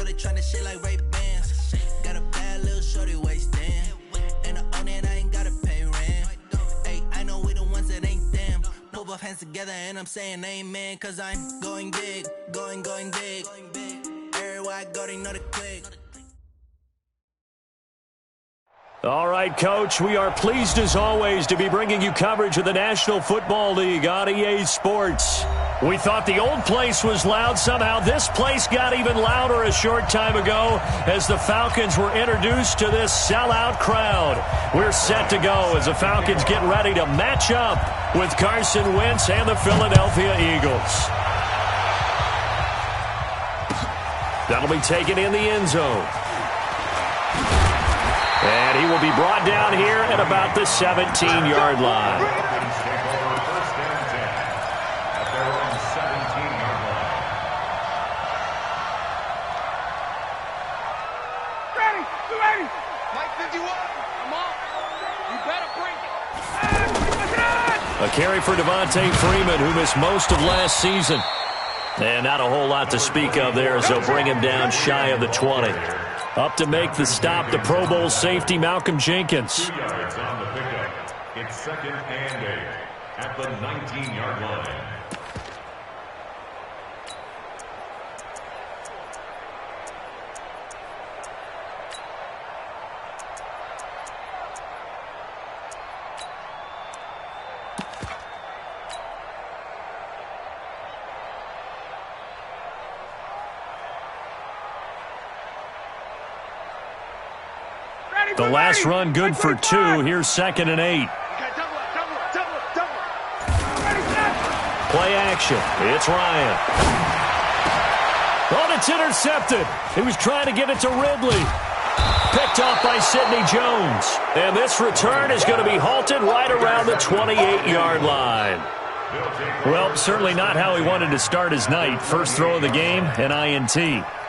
they tryna shit like Ray-Bans. Got a bad little shorty wasting. And I own it, I ain't gotta pay rent. Hey, I know we the ones that ain't them. Put both hands together and I'm saying amen. Cause I'm going big, going big. Everywhere I go, they know the click. All right, Coach, we are pleased as always to be bringing you coverage of the National Football League on EA Sports. We thought the old place was loud. Somehow this place got even louder a short time ago as the Falcons were introduced to this sellout crowd. We're set to go as the Falcons get ready to match up with Carson Wentz and the Philadelphia Eagles. That'll be taken in the end zone. And he will be brought down here at about the 17-yard line. Ready. Mike 51. Come on. You better bring it. A carry for Devontae Freeman, who missed most of last season. And not a whole lot to speak of there as they'll bring him down shy of the 20. Up to make the stop, the Pro Bowl safety, Malcolm Jenkins. 2 yards on the pickup. It's 2nd and 8 at the 19-yard line. The last run good for 2. Here's 2nd and 8. Play action. It's Ryan. Oh, it's intercepted. He was trying to get it to Ridley. Picked off by Sidney Jones. And this return is going to be halted right around the 28-yard line. Well, certainly not how he wanted to start his night. First throw of the game, an INT.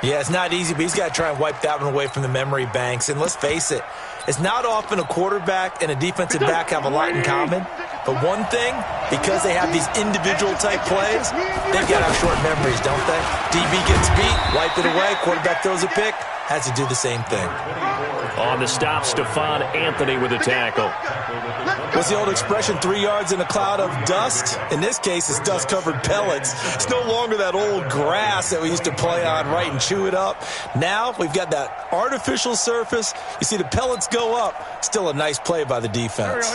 Yeah, it's not easy, but he's got to try and wipe that one away from the memory banks. And let's face it, it's not often a quarterback and a defensive back have a lot in common. But one thing, because they have these individual-type plays, they've got to have short memories, don't they? DB gets beat, wipe it away, quarterback throws a pick, has to do the same thing. On the stop, Stephon Anthony with a tackle. What's the old expression, 3 yards in a cloud of dust? In this case, it's dust-covered pellets. It's no longer that old grass that we used to play on, right, and chew it up. Now we've got that artificial surface. You see the pellets go up. Still a nice play by the defense.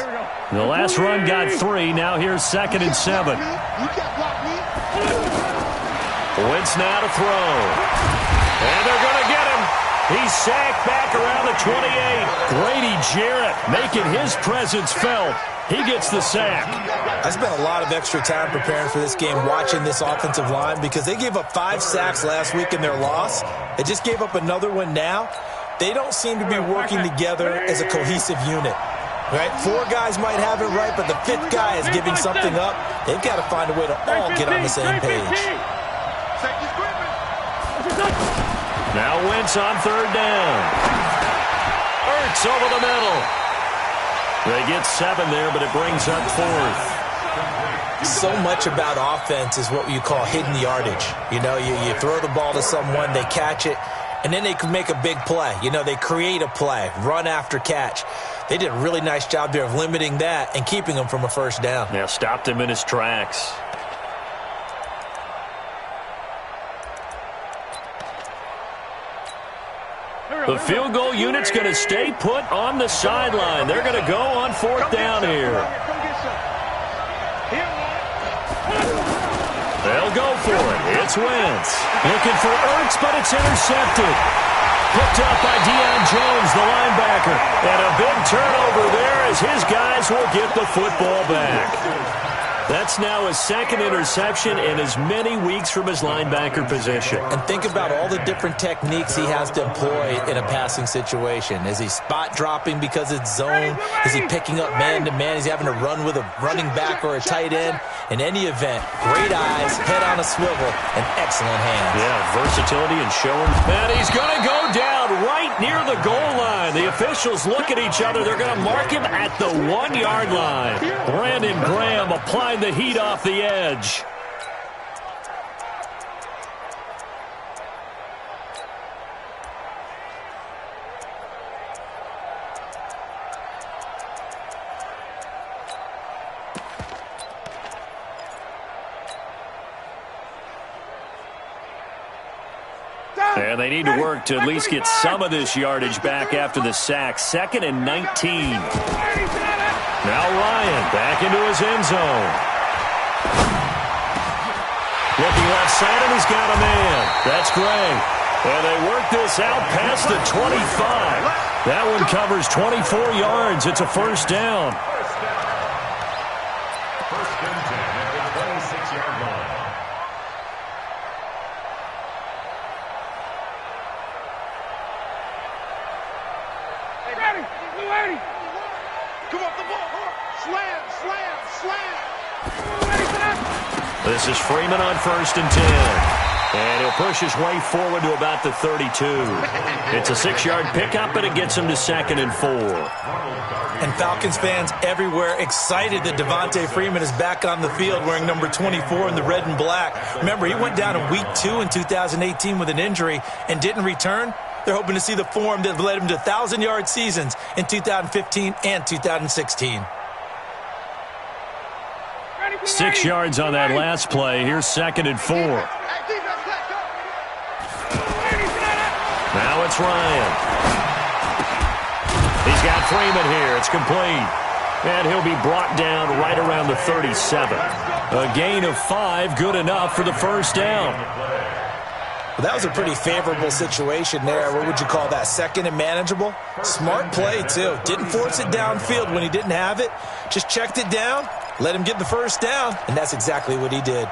The last run got 3. Now here's 2nd and 7. Wentz now to throw. And they're going to get him. He's sacked back around the 28. Grady Jarrett making his presence felt. He gets the sack. I spent a lot of extra time preparing for this game, watching this offensive line, because they gave up 5 sacks last week in their loss. They just gave up another one now. They don't seem to be working together as a cohesive unit. Right? 4 guys might have it right, but the 5th guy is giving something up. They've got to find a way to all get on the same page. Now Wentz on 3rd down. Ertz over the middle. They get 7 there, but it brings up 4th. So much about offense is what you call hidden yardage. You know, you throw the ball to someone, they catch it, and then they can make a big play. You know, they create a play, run after catch. They did a really nice job there of limiting that and keeping him from a first down. Yeah, stopped him in his tracks. The field goal unit's going to stay put on the sideline. They're going to go on 4th down here. They'll go for it. It's Wentz. Looking for Ertz, but it's intercepted. Picked up by Deion Jones, the linebacker. And a big turnover there as his guys will get the football back. That's now his 2nd interception in as many weeks from his linebacker position. And think about all the different techniques he has to employ in a passing situation. Is he spot dropping because it's zone? Is he picking up man-to-man? Is he having to run with a running back or a tight end? In any event, great eyes, head on a swivel, and excellent hands. Yeah, versatility and showing. And he's going to go down right near the goal line. The officials look at each other. They're going to mark him at the 1-yard line. Brandon Graham applying the heat off the edge. And they need to work to at least get some of this yardage back after the sack. 2nd and 19. Now Ryan back into his end zone. Looking left side, and he's got a man. That's Gray. And they work this out past the 25. That one covers 24 yards. It's a first down. First and 10 at the 26-yard line. Come off the ball. Slam, slam, slam. This is Freeman on 1st and 10. And he'll push his way forward to about the 32. It's a 6-yard pickup, and it gets him to 2nd and 4. And Falcons fans everywhere excited that Devontae Freeman is back on the field wearing number 24 in the red and black. Remember, he went down in week 2 in 2018 with an injury and didn't return. They're hoping to see the form that led him to 1,000-yard seasons in 2015 and 2016. 6 yards on that last play. Here's 2nd and 4. Now it's Ryan. He's got Freeman here. It's complete. And he'll be brought down right around the 37. A gain of 5, good enough for the first down. Well, that was a pretty favorable situation there. What would you call that? 2nd and manageable? Smart play, too. Didn't force it downfield when he didn't have it. Just checked it down, let him get the first down, and that's exactly what he did.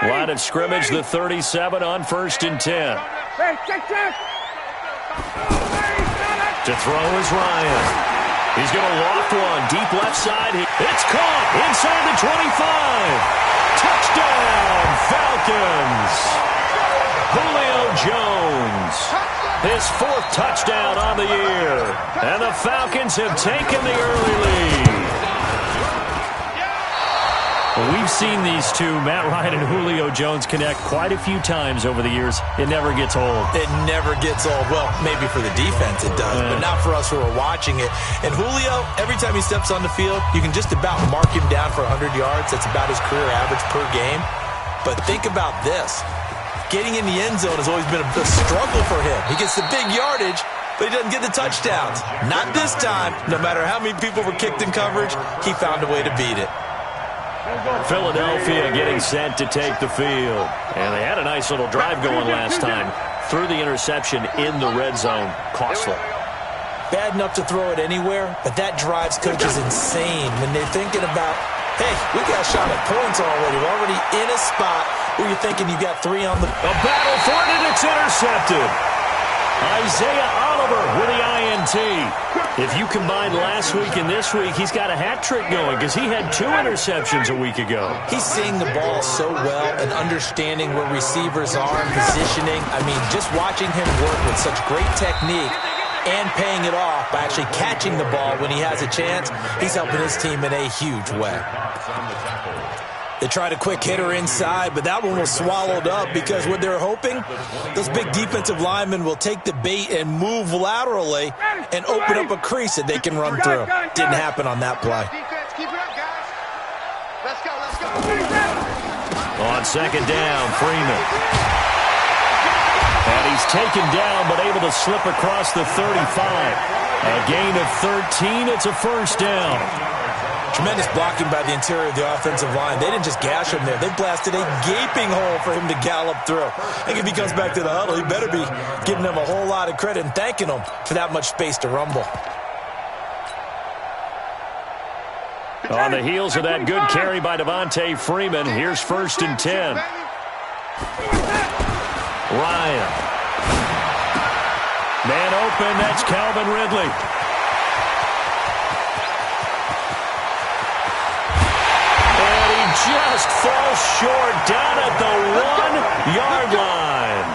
Line of scrimmage, the 37 on 1st and 10. To throw is Ryan. He's going to loft one deep left side. It's caught inside the 25. Touchdown, Falcons. Julio Jones. His 4th touchdown on the year. And the Falcons have taken the early lead. We've seen these two, Matt Ryan and Julio Jones, connect quite a few times over the years. It never gets old. It never gets old. Well, maybe for the defense it does, but not for us who are watching it. And Julio, every time he steps on the field, you can just about mark him down for 100 yards. That's about his career average per game. But think about this. Getting in the end zone has always been a struggle for him. He gets the big yardage, but he doesn't get the touchdowns. Not this time. No matter how many people were kicked in coverage, he found a way to beat it. Philadelphia getting set to take the field. And they had a nice little drive going last time. Threw the interception in the red zone. Costly. Bad enough to throw it anywhere, but that drives coaches insane when they're thinking about, hey, we got shot at points already. We're already in a spot where you're thinking you got 3 on the... A battle for it, and it's intercepted. Isaiah Oliver with the INT. If you combine last week and this week, he's got a hat trick going because he had 2 interceptions a week ago. He's seeing the ball so well and understanding where receivers are and positioning. I mean, just watching him work with such great technique and paying it off by actually catching the ball when he has a chance, he's helping his team in a huge way. They tried a quick hitter inside, but that one was swallowed up because what they're hoping, those big defensive linemen will take the bait and move laterally and open up a crease that they can run through. Didn't happen on that play. Keep it up, guys. Let's go, let's go. On 2nd down, Freeman. And he's taken down but able to slip across the 35. A gain of 13. It's a first down. Tremendous blocking by the interior of the offensive line. They didn't just gash him there. They blasted a gaping hole for him to gallop through. I think if he comes back to the huddle, he better be giving them a whole lot of credit and thanking them for that much space to rumble. On the heels of that good carry by Devontae Freeman, here's 1st and 10. Ryan. Man open, that's Calvin Ridley. Just falls short down at the 1-yard line.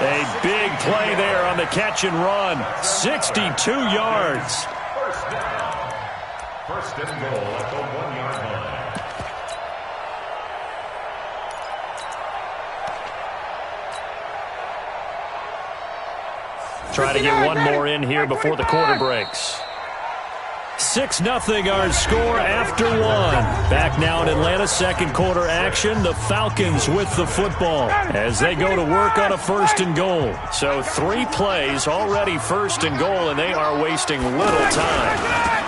A big play there on the catch and run. 62 yards. First and goal at the 1-yard line. Try to get one more in here before the quarter breaks. 6-0 our score after one. Back now in Atlanta, second quarter action. The Falcons with the football as they go to work on a 1st and goal. So 3 plays already 1st and goal, and they are wasting little time.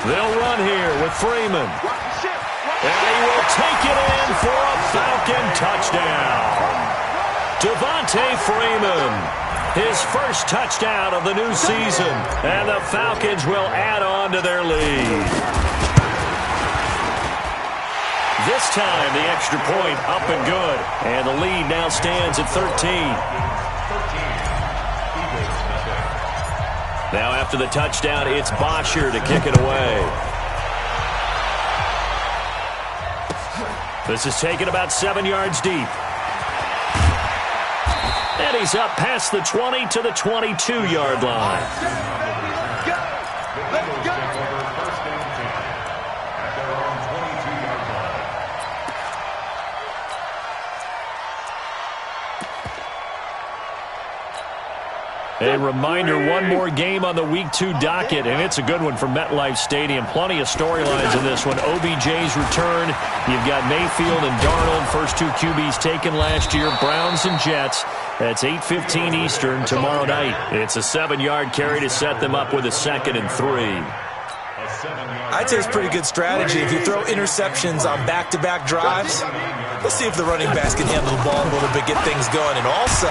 They'll run here with Freeman. And he will take it in for a Falcon touchdown. Devontae Freeman, his first touchdown of the new season, and the Falcons will add on to their lead. This time, the extra point up and good, and the lead now stands at 13. Now after the touchdown, it's Bosher to kick it away. This is taken about 7 yards deep. And he's up past the 20 to the 22-yard line. Let's go. A reminder, one more game on the Week 2 docket, and it's a good one from MetLife Stadium. Plenty of storylines in this one. OBJ's return. You've got Mayfield and Darnold, first 2 QBs taken last year. Browns and Jets. That's 8:15 Eastern tomorrow night. It's a 7-yard carry to set them up with a 2nd and 3. I'd say it's a pretty good strategy. If you throw interceptions on back-to-back drives, let's see if the running backs can handle the ball a little bit, get things going. And also,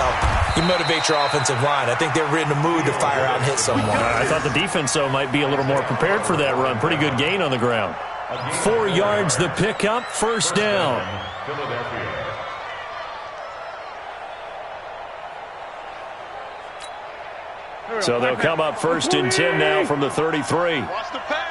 you motivate your offensive line. I think they're in the mood to fire out and hit someone. I thought the defense, though, might be a little more prepared for that run. Pretty good gain on the ground. 4 yards the pickup, 1st down. So they'll come up 1st and 10 now from the 33. Watch the pass.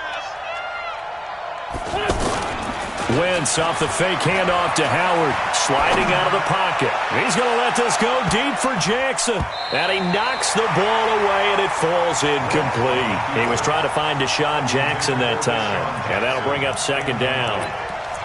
Wentz off the fake handoff to Howard, sliding out of the pocket. He's going to let this go deep for Jackson. And he knocks the ball away, and it falls incomplete. He was trying to find Deshaun Jackson that time. And that'll bring up 2nd down.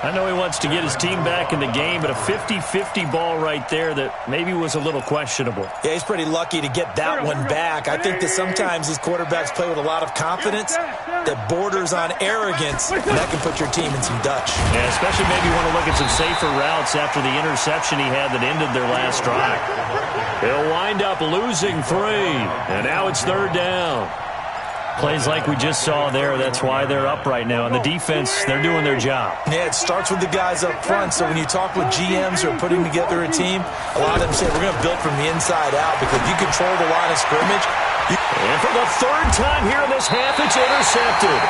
I know he wants to get his team back in the game, but a 50-50 ball right there that maybe was a little questionable. Yeah, he's pretty lucky to get that one back. I think that sometimes these quarterbacks play with a lot of confidence that borders on arrogance, and that can put your team in some Dutch. Yeah, especially maybe you want to look at some safer routes after the interception he had that ended their last drive. He'll wind up losing 3, and now it's 3rd down. Plays like we just saw there, that's why they're up right now. And the defense, they're doing their job. Yeah, it starts with the guys up front. So when you talk with GMs who are putting together a team, a lot of them say we're going to build from the inside out because you control the line of scrimmage. And for the 3rd time here in this half, it's intercepted.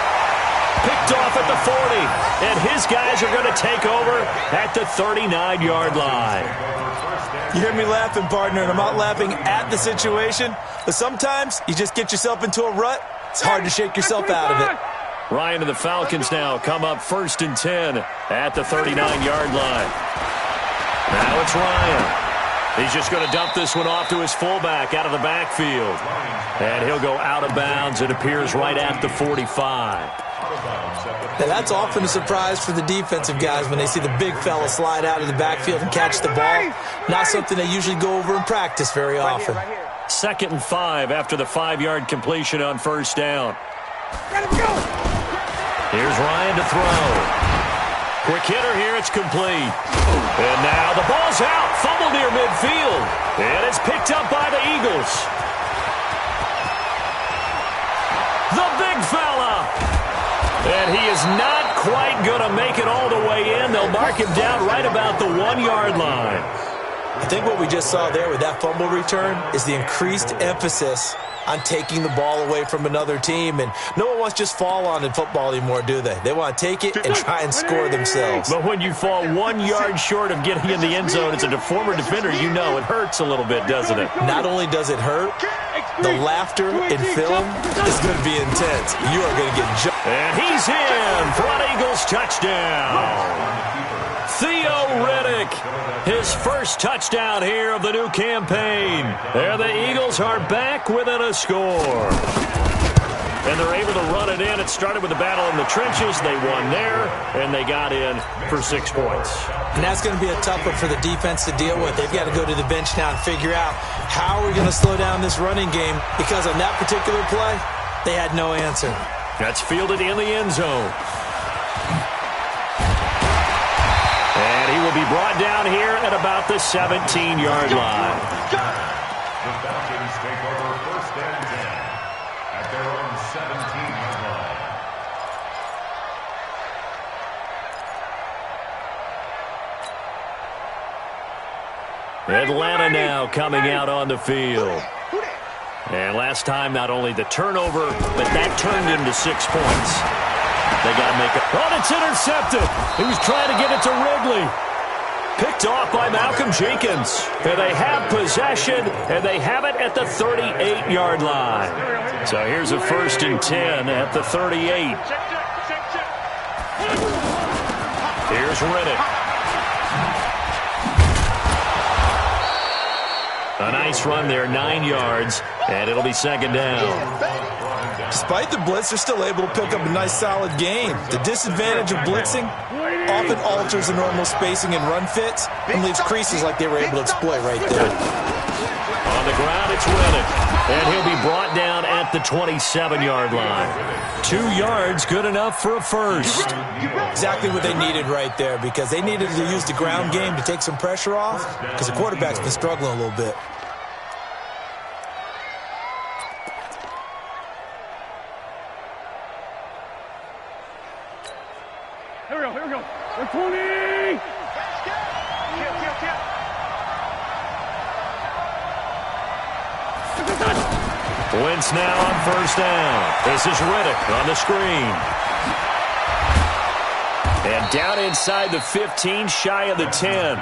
Picked off at the 40. And his guys are going to take over at the 39-yard line. You hear me laughing, partner, and I'm not laughing at the situation. But sometimes you just get yourself into a rut. It's hard to shake yourself out of it. Ryan and the Falcons now come up 1st and 10 at the 39-yard line. Now it's Ryan. He's just going to dump this one off to his fullback out of the backfield. And he'll go out of bounds. It appears right at the 45. Now, that's often a surprise for the defensive guys when they see the big fella slide out of the backfield and catch the ball. Not something they usually go over in practice very often. 2nd and 5 after the 5-yard completion on 1st down. Here's Ryan to throw. Quick hitter here, it's complete. And now the ball's out, fumble near midfield. And it's picked up by the Eagles. The big fella. And he is not quite going to make it all the way in. They'll mark him down right about the 1-yard line. I think what we just saw there with that fumble return is the increased emphasis on taking the ball away from another team. And no one wants to just fall on in football anymore, do they? They want to take it and try and score themselves. But when you fall 1 yard short of getting in the end zone as a former defender, you know it hurts a little bit, doesn't it? Not only does it hurt, the laughter in film is going to be intense. You are going to get jumped. And he's in for an Eagles touchdown. Theo Riddick, his first touchdown here of the new campaign. And the Eagles are back within a score. And they're able to run it in. It started with a battle in the trenches. They won there, and they got in for 6 points. And that's going to be a tough one for the defense to deal with. They've got to go to the bench now and figure out how are we going to slow down this running game, because on that particular play, they had no answer. That's fielded in the end zone. And he will be brought down here at about the 17-yard line. The Falcons take over first and 10 at their own 17-yard line. Atlanta now coming out on the field. And last time, not only the turnover, but that turned into 6 points. They got to make it. Oh, it's intercepted. He was trying to get it to Ridley. Picked off by Malcolm Jenkins. And they have possession, and they have it at the 38-yard line. So here's a 1st and 10 at the 38. Here's Riddick. A nice run there, 9 yards, and it'll be 2nd down. Despite the blitz, they're still able to pick up a nice, solid gain. The disadvantage of blitzing often alters the normal spacing and run fits and leaves creases like they were able to exploit right there. On the ground, it's Riddick, and he'll be brought down at the 27-yard line. 2 yards, good enough for a first. Exactly what they needed right there, because they needed to use the ground game to take some pressure off, because the quarterback's been struggling a little bit. Here we go. 20! Wentz now on 1st down. This is Riddick on the screen. And down inside the 15, shy of the 10.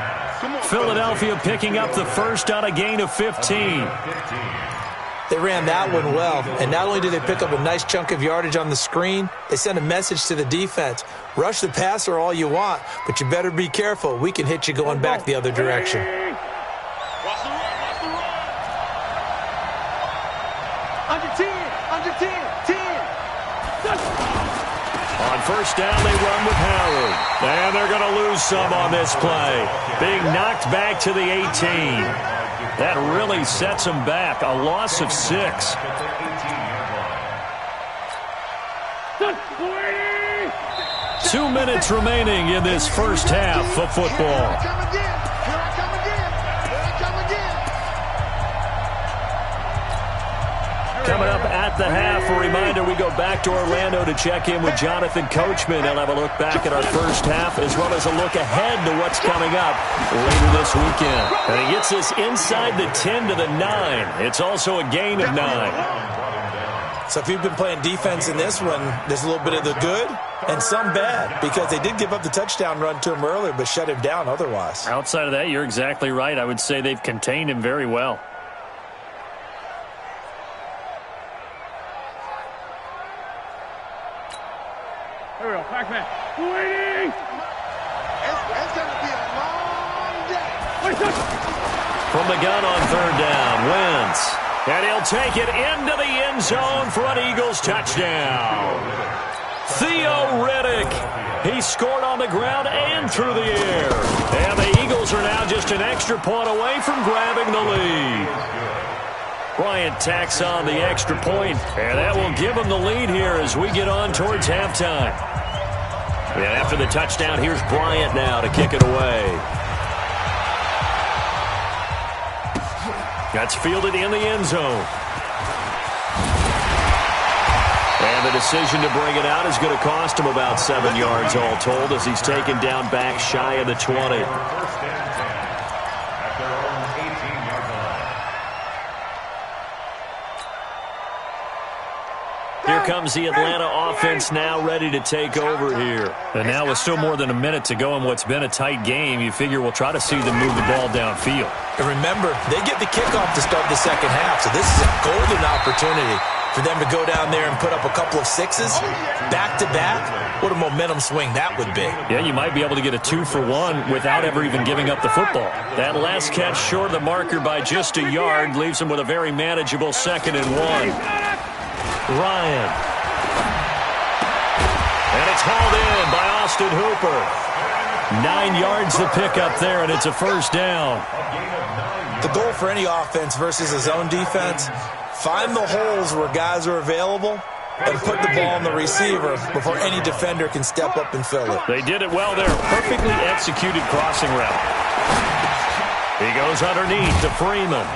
Philadelphia picking up the first on a gain of 15. They ran that one well, and not only did they pick up a nice chunk of yardage on the screen, they sent a message to the defense. Rush the passer all you want, but you better be careful. We can hit you going back the other direction. Under 10, 10. On 1st down, they run with Howard. And they're going to lose some on this play. Being knocked back to the 18. That really sets them back. A loss of 6. Two minutes remaining in this first half of football. Coming up at the half, a reminder, we go back to Orlando to check in with Jonathan Coachman. He'll have a look back at our first half as well as a look ahead to what's coming up later this weekend. And he gets us inside the 10 to the 9. It's also a gain of 9. So if you've been playing defense in this one, there's a little bit of the good and some bad, because they did give up the touchdown run to him earlier but shut him down otherwise. Outside of that, you're exactly right. I would say they've contained him very well. Here we go, Pac-Man. Waiting! It's going to be a long day. From the gun on 3rd down, Wentz. And he'll take it into the end zone for an Eagles touchdown. Theo Riddick. He scored on the ground and through the air. And the Eagles are now just an extra point away from grabbing the lead. Bryant tacks on the extra point, and that will give him the lead here as we get on towards halftime. And after the touchdown, here's Bryant now to kick it away. That's fielded in the end zone. And the decision to bring it out is going to cost him about 7 yards all told as he's taken down back shy of the 20. Here comes the Atlanta offense now ready to take over here. And now with still more than a minute to go in what's been a tight game, you figure we'll try to see them move the ball downfield. And remember, they get the kickoff to start the second half, so this is a golden opportunity for them to go down there and put up a couple of sixes back-to-back. What a momentum swing that would be. Yeah, you might be able to get a 2-for-1 without ever even giving up the football. That last catch short of the marker by just a yard leaves them with a very manageable 2nd and 1. Ryan. And it's hauled in by Austin Hooper. 9 yards to pick up there, and it's a first down. The goal for any offense versus a zone defense, find the holes where guys are available and put the ball on the receiver before any defender can step up and fill it. They did it well there. Perfectly executed crossing route. He goes underneath to Freeman.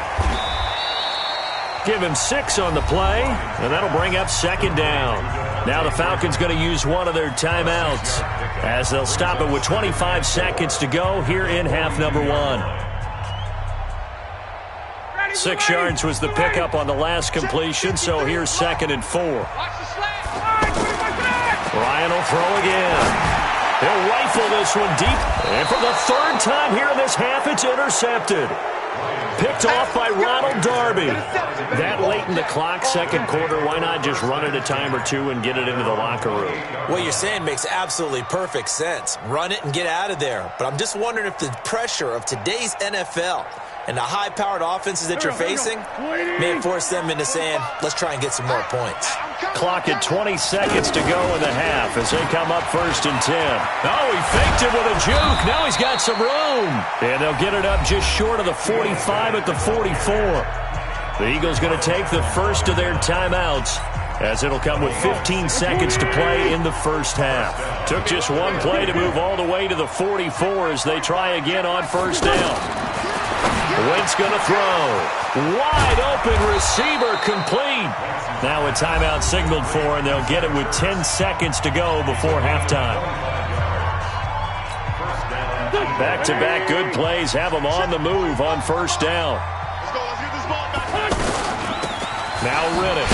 Give him 6 on the play, and that'll bring up second down. Now the Falcons going to use one of their timeouts as they'll stop it with 25 seconds to go here in half number 1. 6 yards was the pickup on the last completion, so here's 2nd and 4. Ryan will throw again. He'll rifle this one deep, and for the 3rd time here in this half, it's intercepted. Picked off by Ronald Darby. That late in the clock, 2nd quarter, why not just run it a time or two and get it into the locker room? What you're saying makes absolutely perfect sense. Run it and get out of there. But I'm just wondering if the pressure of today's NFL and the high-powered offenses that you're facing may force them into saying, let's try and get some more points. Clock at 20 seconds to go in the half as they come up 1st and 10. Oh, he faked it with a juke. Now he's got some room. And they'll get it up just short of the 45 at the 44. The Eagles going to take the first of their timeouts as it'll come with 15 seconds to play in the first half. Took just one play to move all the way to the 44 as they try again on 1st down. Wentz going to throw. Wide open receiver complete. Now a timeout signaled for, and they'll get it with 10 seconds to go before halftime. Back-to-back good plays have them on the move on 1st down. Now Riddick.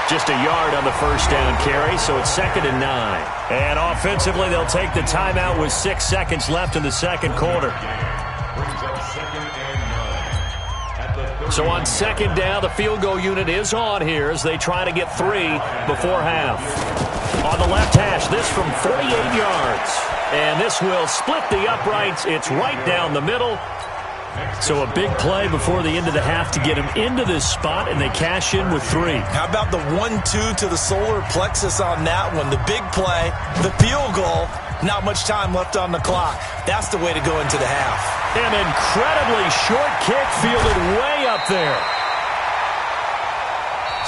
Just a yard on the 1st down carry, so it's 2nd and 9. And offensively, they'll take the timeout with 6 seconds left in the 2nd quarter. So on 2nd down, the field goal unit is on here as they try to get 3 before half. On the left hash, this from 48 yards. And this will split the uprights. It's right down the middle. So a big play before the end of the half to get him into this spot, and they cash in with 3. How about the 1-2 to the solar plexus on that one? The big play, the field goal, not much time left on the clock. That's the way to go into the half. An incredibly short kick fielded way up there.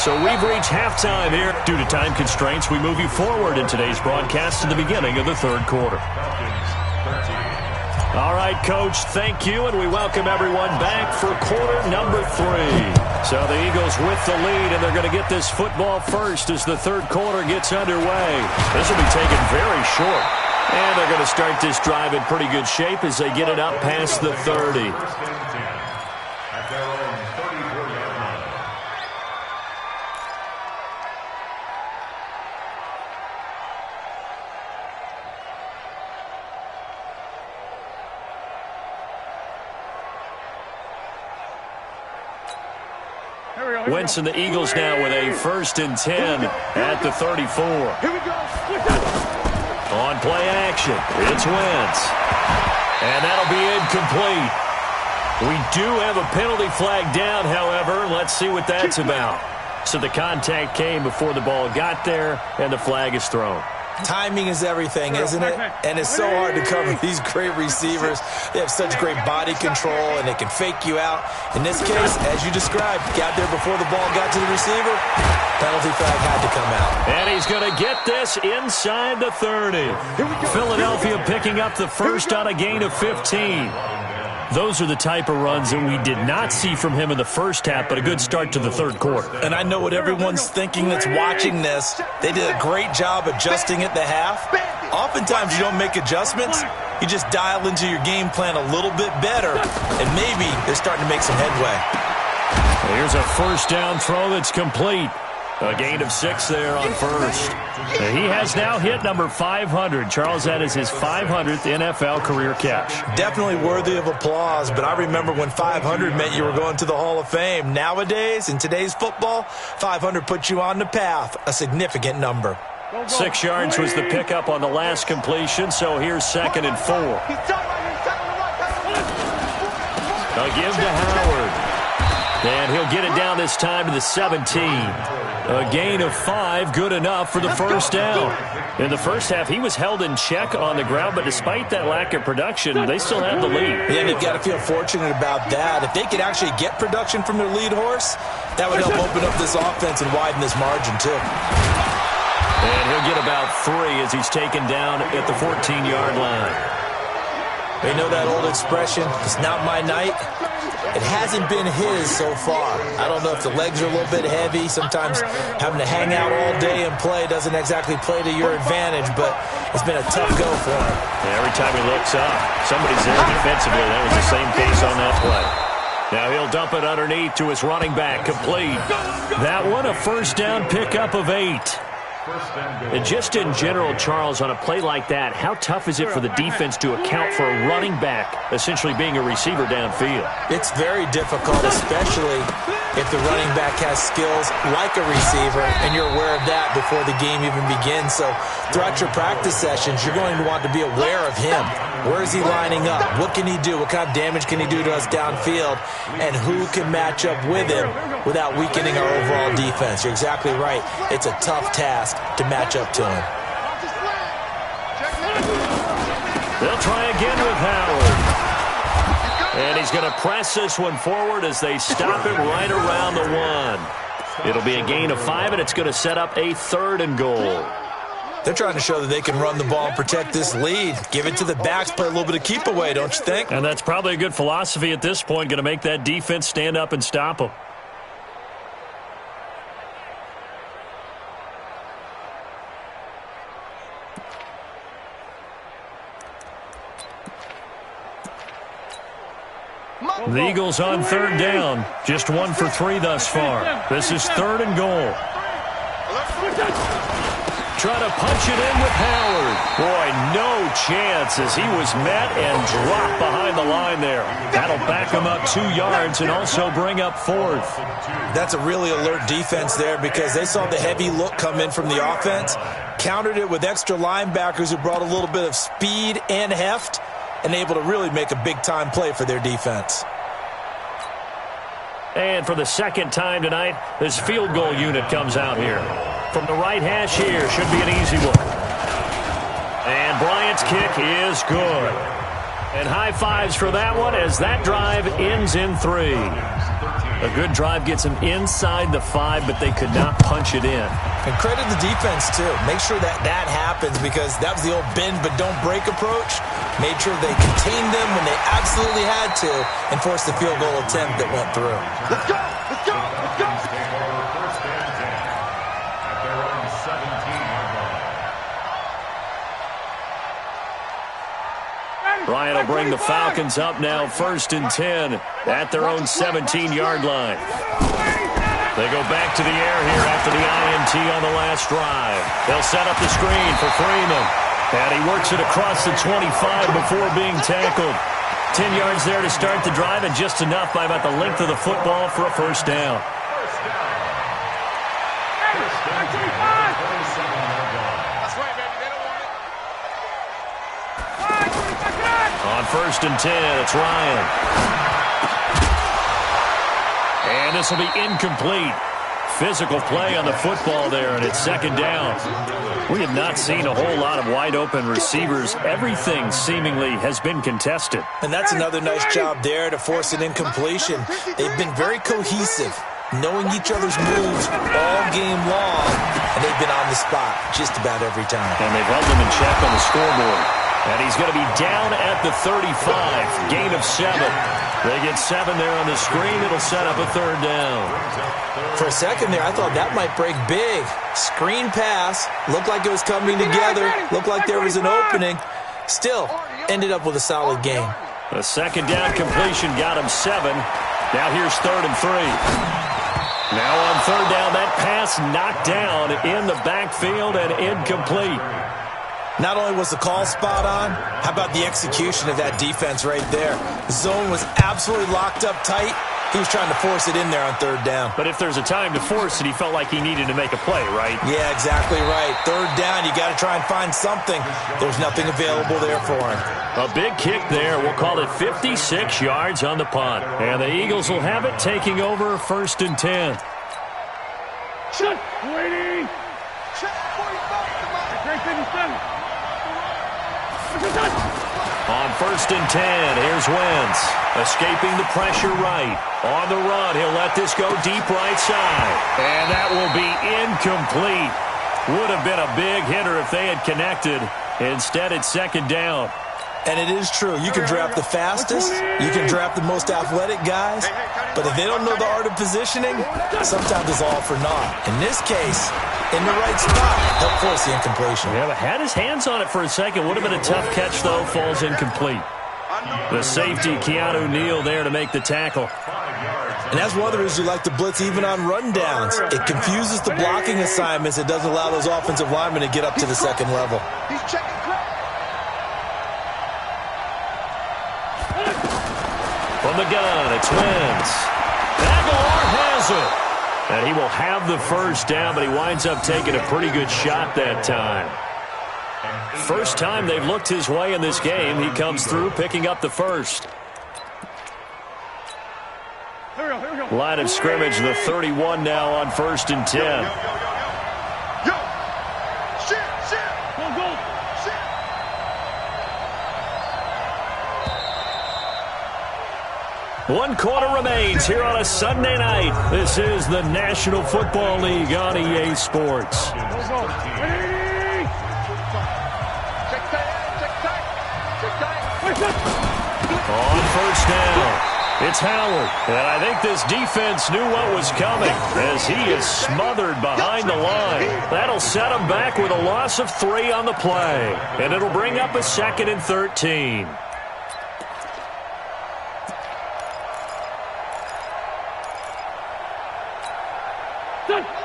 So we've reached halftime here. Due to time constraints, we move you forward in today's broadcast to the beginning of the 3rd quarter. All right, Coach, thank you, and we welcome everyone back for quarter number 3. So the Eagles with the lead, and they're going to get this football first as the 3rd quarter gets underway. This will be taken very short, and they're going to start this drive in pretty good shape as they get it up past the 30. Wentz and the Eagles now with a 1st and 10 at the 34. Here we go. On play action, it's Wentz. And that'll be incomplete. We do have a penalty flag down, however. Let's see what that's about. So the contact came before the ball got there, and the flag is thrown. Timing is everything, isn't it? And it's so hard to cover these great receivers. They have such great body control, and they can fake you out. In this case, as you described, got there before the ball got to the receiver. Penalty flag had to come out. And he's going to get this inside the 30. Philadelphia picking up the first on a gain of 15. Those are the type of runs that we did not see from him in the first half, but a good start to the 3rd quarter. And I know what everyone's thinking that's watching this. They did a great job adjusting at the half. Oftentimes you don't make adjustments. You just dial into your game plan a little bit better, and maybe they're starting to make some headway. Here's a 1st down throw that's complete. A gain of 6 there on 1st. He has now hit number 500. Charles, that is his 500th NFL career catch. Definitely worthy of applause, but I remember when 500 meant you were going to the Hall of Fame. Nowadays, in today's football, 500 puts you on the path, a significant number. 6 yards was the pickup on the last completion, so here's 2nd and 4. A give to Howard. And he'll get it down this time to the 17. A gain of 5, good enough for the first down. In the first half, he was held in check on the ground, but despite that lack of production, they still have the lead. Yeah, they've got to feel fortunate about that. If they could actually get production from their lead horse, that would help open up this offense and widen this margin, too. And he'll get about 3 as he's taken down at the 14-yard line. They know that old expression, it's not my night. It hasn't been his so far. I don't know if the legs are a little bit heavy. Sometimes having to hang out all day and play doesn't exactly play to your advantage, but it's been a tough go for him. Every time he looks up, somebody's there defensively. That was the same case on that play. Now he'll dump it underneath to his running back, complete. That one, a first down pickup of 8. And just in general, Charles, on a play like that, how tough is it for the defense to account for a running back essentially being a receiver downfield? It's very difficult, especially if the running back has skills like a receiver, and you're aware of that before the game even begins. So throughout your practice sessions, you're going to want to be aware of him. Where is he lining up? What can he do? What kind of damage can he do to us downfield? And who can match up with him without weakening our overall defense? You're exactly right. It's a tough task to match up to him. They'll try again with Howard. And he's going to press this one forward as they stop him right around the 1. It'll be a gain of 5, and it's going to set up a 3rd and goal. They're trying to show that they can run the ball and protect this lead. Give it to the backs, play a little bit of keep away, don't you think? And that's probably a good philosophy at this point, going to make that defense stand up and stop them. The Eagles on 3rd down. Just 1 for 3 thus far. This is 3rd and goal. Try to punch it in with Howard. Boy, no chance as he was met and dropped behind the line there. That'll back him up 2 yards and also bring up 4th. That's a really alert defense there because they saw the heavy look come in from the offense, countered it with extra linebackers who brought a little bit of speed and heft, and able to really make a big-time play for their defense. And for the second time tonight, this field goal unit comes out here. From the right hash here, should be an easy one. And Bryant's kick is good. And high fives for that one as that drive ends in 3. A good drive gets them inside the 5, but they could not punch it in. And credit the defense, too. Make sure that that happens because that was the old bend but don't break approach. Made sure they contained them when they absolutely had to and forced the field goal attempt that went through. Let's go! Let's go! Let's go! First and 10 at their own 17-yard line. Bryant will bring the Falcons up now 1st and 10 at their own 17-yard line. They go back to the air here after the INT on the last drive. They'll set up the screen for Freeman. And he works it across the 25 before being tackled. 10 yards there to start the drive and just enough by about the length of the football for a first down. That's right, baby. They don't want it. On 1st and 10, it's Ryan. And this will be incomplete. Physical play on the football there, and it's 2nd down. We have not seen a whole lot of wide-open receivers. Everything seemingly has been contested. And that's another nice job there to force an incompletion. They've been very cohesive, knowing each other's moves all game long, and they've been on the spot just about every time. And they've held them in check on the scoreboard. And he's going to be down at the 35, gain of 7. They get 7 there on the screen. It'll set up a 3rd down. For a second there, I thought that might break big. Screen pass, looked like it was coming together, looked like there was an opening. Still, ended up with a solid game. A 2nd down completion got him 7. Now here's 3rd and 3. Now on 3rd down, that pass knocked down in the backfield and incomplete. Not only was the call spot on, how about the execution of that defense right there? The zone was absolutely locked up tight, He was trying to force it in there on third down. But if there's a time to force it, he felt like he needed to make a play, right? Yeah, exactly right. Third down, you got to try and find something. There's nothing available there for him. A big kick there. We'll call it 56 yards on the punt. And the Eagles will have it, taking over 1st and 10. Shut. Waiting. Check 45. Great 57. On 1st and 10, here's Wentz. Escaping the pressure right. On the run, he'll let this go deep right side. And that will be incomplete. Would have been a big hitter if they had connected. Instead, it's 2nd down. And it is true. You can draft the fastest. You can draft the most athletic guys. But if they don't know the art of positioning, sometimes it's all for naught. In this case, in the right spot, help force the incompletion. Yeah, but had his hands on it for a second. Would have been a tough catch, though. Falls incomplete. The safety, Keanu Neal, there to make the tackle. And that's one of the reasons you like to blitz even on rundowns. It confuses the blocking assignments. It doesn't allow those offensive linemen to get up to the second level. He's checking crap. From the gun, it's Wentz. Aguilar has it. And he will have the first down, but he winds up taking a pretty good shot that time. First time they've looked his way in this game. He comes through picking up the first. Line of scrimmage, the 31 now on 1st and 10. One quarter remains here on a Sunday night. This is the National Football League on EA Sports. On 1st down, it's Howard. And I think this defense knew what was coming as he is smothered behind the line. That'll set him back with a loss of 3 on the play. And it'll bring up a 2nd and 13.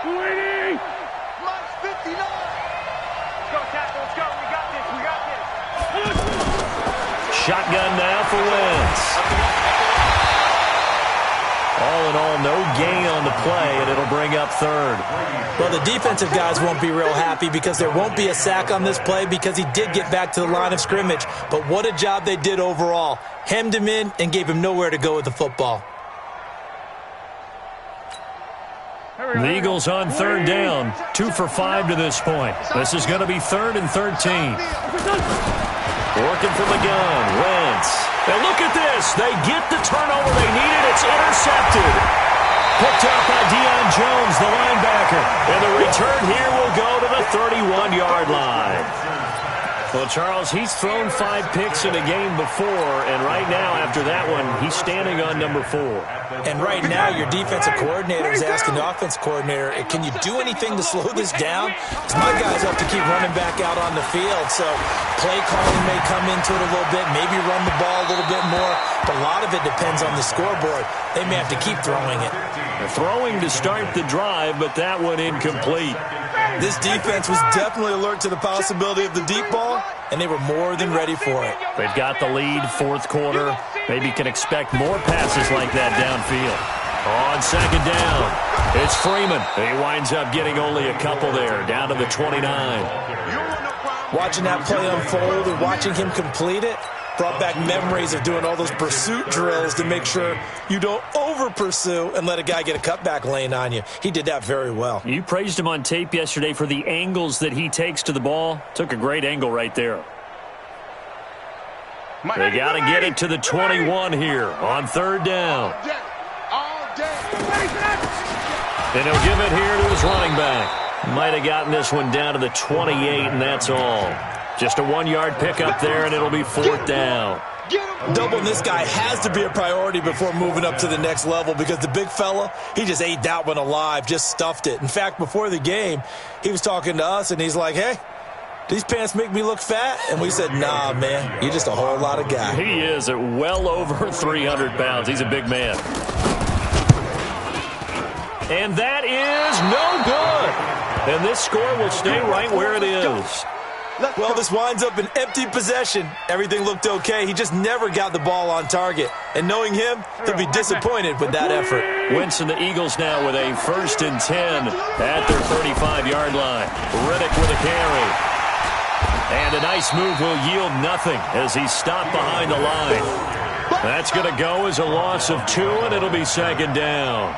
Waiting. Minus 59. Let's go, tackle. Let's go. We got this. We got this. Shotgun now for Wentz. All in all, no gain on the play, and it'll bring up 3rd. Well, the defensive guys won't be real happy because there won't be a sack on this play because he did get back to the line of scrimmage. But what a job they did overall. Hemmed him in and gave him nowhere to go with the football. The Eagles on 3rd down, 2 for 5 to this point. This is going to be 3rd and 13. Working from the gun, Wentz. And look at this. They get the turnover they needed. It's intercepted. Picked up by Deion Jones, the linebacker. And the return here will go to the 31-yard line. Well, Charles, he's thrown 5 picks in a game before, and right now, after that one, he's standing on number 4. And right now, your defensive coordinator is asking the offense coordinator, can you do anything to slow this down? Because my guys have to keep running back out on the field, so play calling may come into it a little bit, maybe run the ball a little bit more, but a lot of it depends on the scoreboard. They may have to keep throwing it. They're throwing to start the drive, but that one incomplete. This defense was definitely alert to the possibility of the deep ball, and they were more than ready for it. They've got the lead, 4th quarter. Maybe can expect more passes like that downfield. On 2nd down, it's Freeman. He winds up getting only a couple there, down to the 29. Watching that play unfold and watching him complete it brought back memories of doing all those pursuit drills to make sure you don't over-pursue and let a guy get a cutback lane on you. He did that very well. You praised him on tape yesterday for the angles that he takes to the ball. Took a great angle right there. They got to get it to the 21 here on 3rd down. And he'll give it here to his running back. Might have gotten this one down to the 28, and that's all. Just a 1-yard pickup there, and it'll be 4th down. Doubling this guy has to be a priority before moving up to the next level because the big fella, he just ate that one alive, just stuffed it. In fact, before the game, he was talking to us, and he's like, hey, these pants make me look fat? And we said, nah, man, you're just a whole lot of guy. He is at well over 300 pounds. He's a big man. And that is no good. And this score will stay right where it is. Well, this winds up an empty possession. Everything looked okay. He just never got the ball on target. And knowing him, he'll be disappointed with that effort. Wentz and the Eagles now with a 1st and 10 at their 35-yard line. Riddick with a carry. And a nice move will yield nothing as he's stopped behind the line. That's going to go as a loss of 2, and it'll be 2nd down.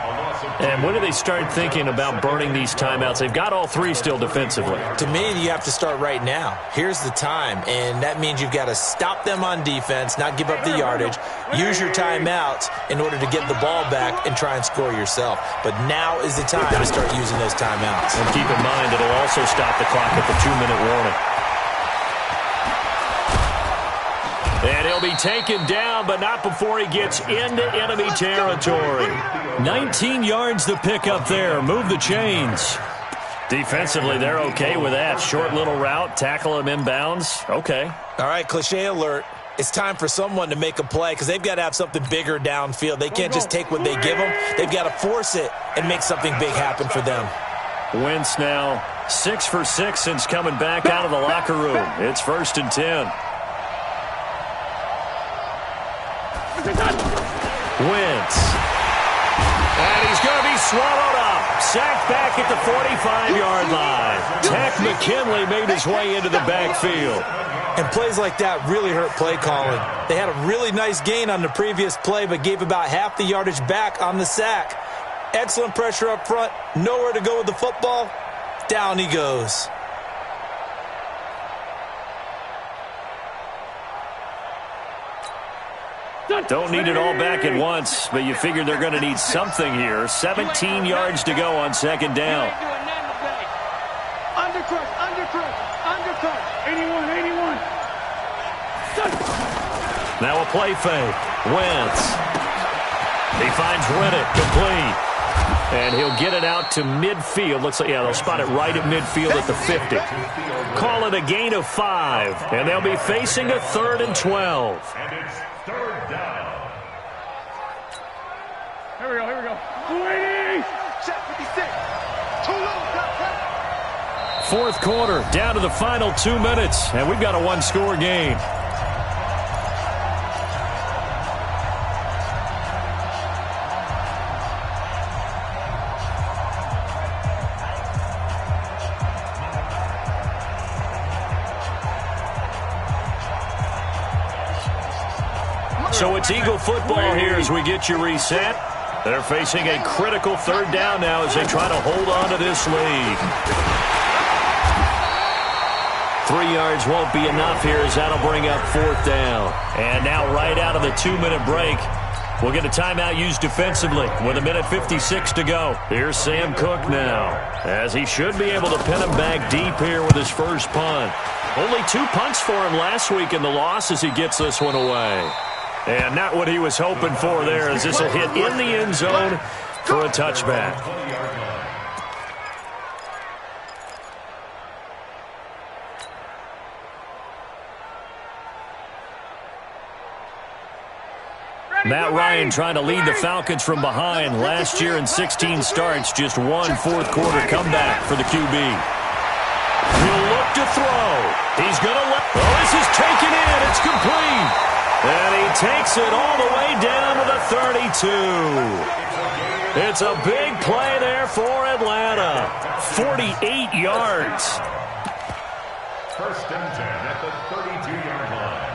And when do they start thinking about burning these timeouts? They've got all 3 still defensively. To me, you have to start right now. Here's the time, and that means you've got to stop them on defense, not give up the yardage, use your timeouts in order to get the ball back and try and score yourself. But now is the time to start using those timeouts. And keep in mind, it'll also stop the clock at the 2-minute warning. And he'll be taken down, but not before he gets into enemy territory. 19 yards to pick up there. Move the chains. Defensively, they're okay with that. Short little route, tackle him inbounds. Okay. All right, cliche alert. It's time for someone to make a play because they've got to have something bigger downfield. They can't just take what they give them. They've got to force it and make something big happen for them. Wentz now 6 for 6 since coming back out of the locker room. It's 1st and 10. Wentz. And he's going to be swallowed up. Sacked back at the 45-yard line. Tack McKinley made his way into the backfield. And plays like that really hurt play calling. They had a really nice gain on the previous play, but gave about half the yardage back on the sack. Excellent pressure up front. Nowhere to go with the football. Down he goes. Don't need it all back at once, but you figure they're going to need something here. 17 yards to go on 2nd down. Undercut. Anyone. Now a play fake. Wentz. He finds Riddick complete. And he'll get it out to midfield. Looks like, yeah, they'll spot it right at midfield at the 50. Call it a gain of 5. And they'll be facing a 3rd and 12. And it's 3rd down. Here we go. Waiting. Check 56. Too low. 4th quarter, down to the final 2 minutes. And we've got a 1-score game. So it's Eagle football here as we get you reset. They're facing a critical 3rd down now as they try to hold on to this lead. 3 yards won't be enough here as that'll bring up 4th down. And now right out of the 2-minute break, we'll get a timeout used defensively with 1:56 to go. Here's Sam Cook now, as he should be able to pin him back deep here with his first punt. Only 2 punts for him last week in the loss as he gets this one away. And not what he was hoping for there, as this will hit in the end zone for a touchback. Matt Ryan trying to lead the Falcons from behind. Last year in 16 starts, just 1 fourth-quarter comeback for the QB. He'll look to throw. He's going to let... Oh, this is taken in. It's complete. And he takes it all the way down to the 32. It's a big play there for Atlanta. 48 yards. 1st and 10 at the 32-yard line.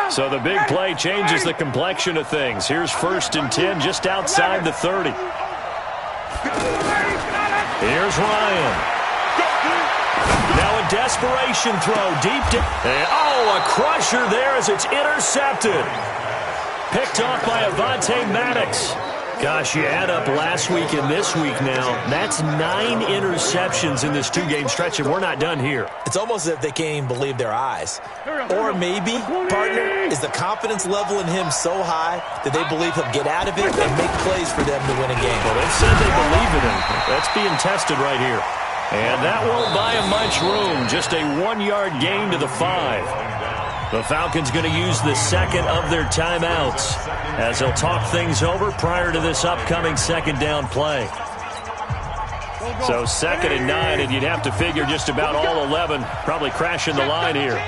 So the big play changes the complexion of things. Here's 1st and 10 just outside the 30. Here's Ryan. Now a desperation throw deep down. Oh, a crusher there as it's intercepted. Picked off by Avonte Maddox. Gosh, you add up last week and this week now. That's 9 interceptions in this 2-game stretch, and we're not done here. It's almost as if they can't even believe their eyes. Or maybe, partner, is the confidence level in him so high that they believe he'll get out of it and make plays for them to win a game. Well, they've said they believe in him. That's being tested right here. And that won't buy him much room. Just a 1-yard gain to the 5. The Falcons going to use the 2nd of their timeouts as they'll talk things over prior to this upcoming 2nd down play. So 2nd and 9, and you'd have to figure just about all 11 probably crashing the line here.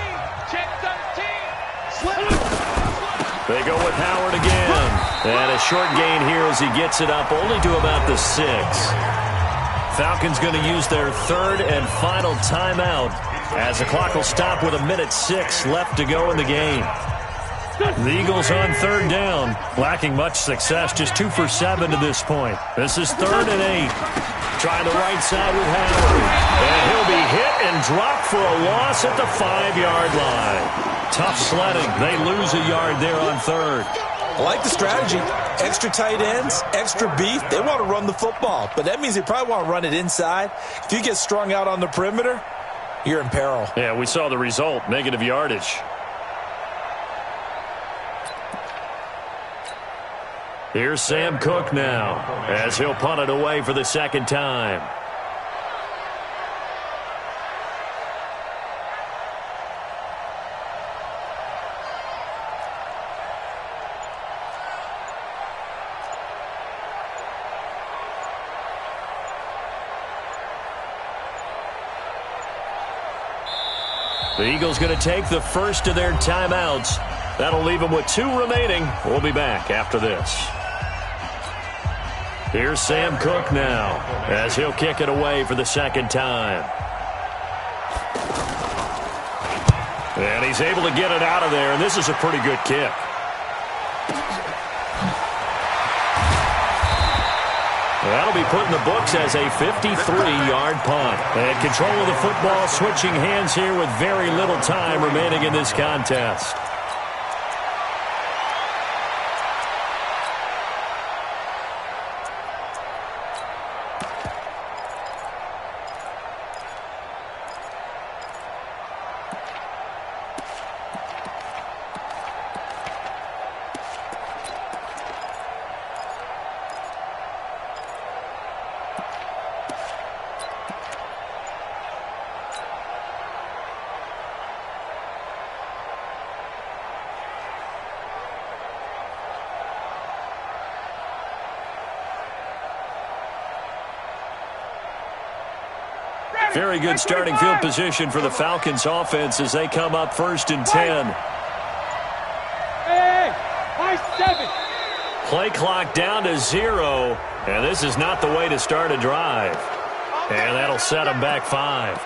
They go with Howard again. And a short gain here as he gets it up only to about the 6. Falcons going to use their 3rd and final timeout as the clock will stop with 1:06 left to go in the game. The Eagles on 3rd down, lacking much success, just 2 for 7 to this point. This is 3rd and 8. Trying the right side with Howard. And he'll be hit and dropped for a loss at the 5-yard line. Tough sledding. They lose a yard there on 3rd. I like the strategy. Extra tight ends, extra beef. They want to run the football, but that means they probably want to run it inside. If you get strung out on the perimeter, you're in peril. Yeah, we saw the result, negative yardage. Here's Sam Cook now as he'll punt it away for the 2nd time. The Eagles going to take the first of their timeouts. That'll leave them with 2 remaining. We'll be back after this. Here's Sam Cook now as he'll kick it away for the 2nd time. And he's able to get it out of there, and this is a pretty good kick. That'll be put in the books as a 53-yard punt. And control of the football switching hands here with very little time remaining in this contest. Very good starting field position for the Falcons offense as they come up 1st and 10. Play clock down to 0, and this is not the way to start a drive. And that'll set them back 5.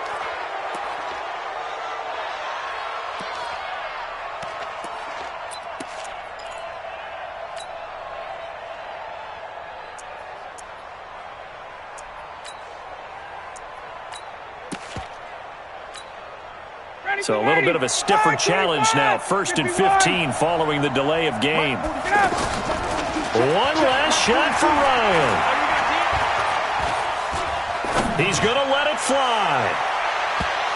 So a little bit of a stiffer challenge now. 1st and 15 following the delay of game. One last shot for Ryan. He's going to let it fly.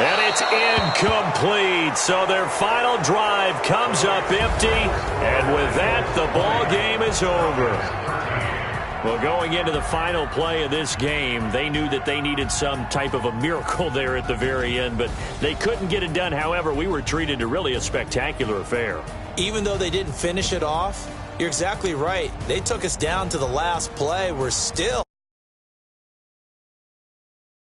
And it's incomplete. So their final drive comes up empty. And with that, the ball game is over. Well, going into the final play of this game, they knew that they needed some type of a miracle there at the very end, but they couldn't get it done. However, we were treated to really a spectacular affair. Even though they didn't finish it off, you're exactly right. They took us down to the last play. We're still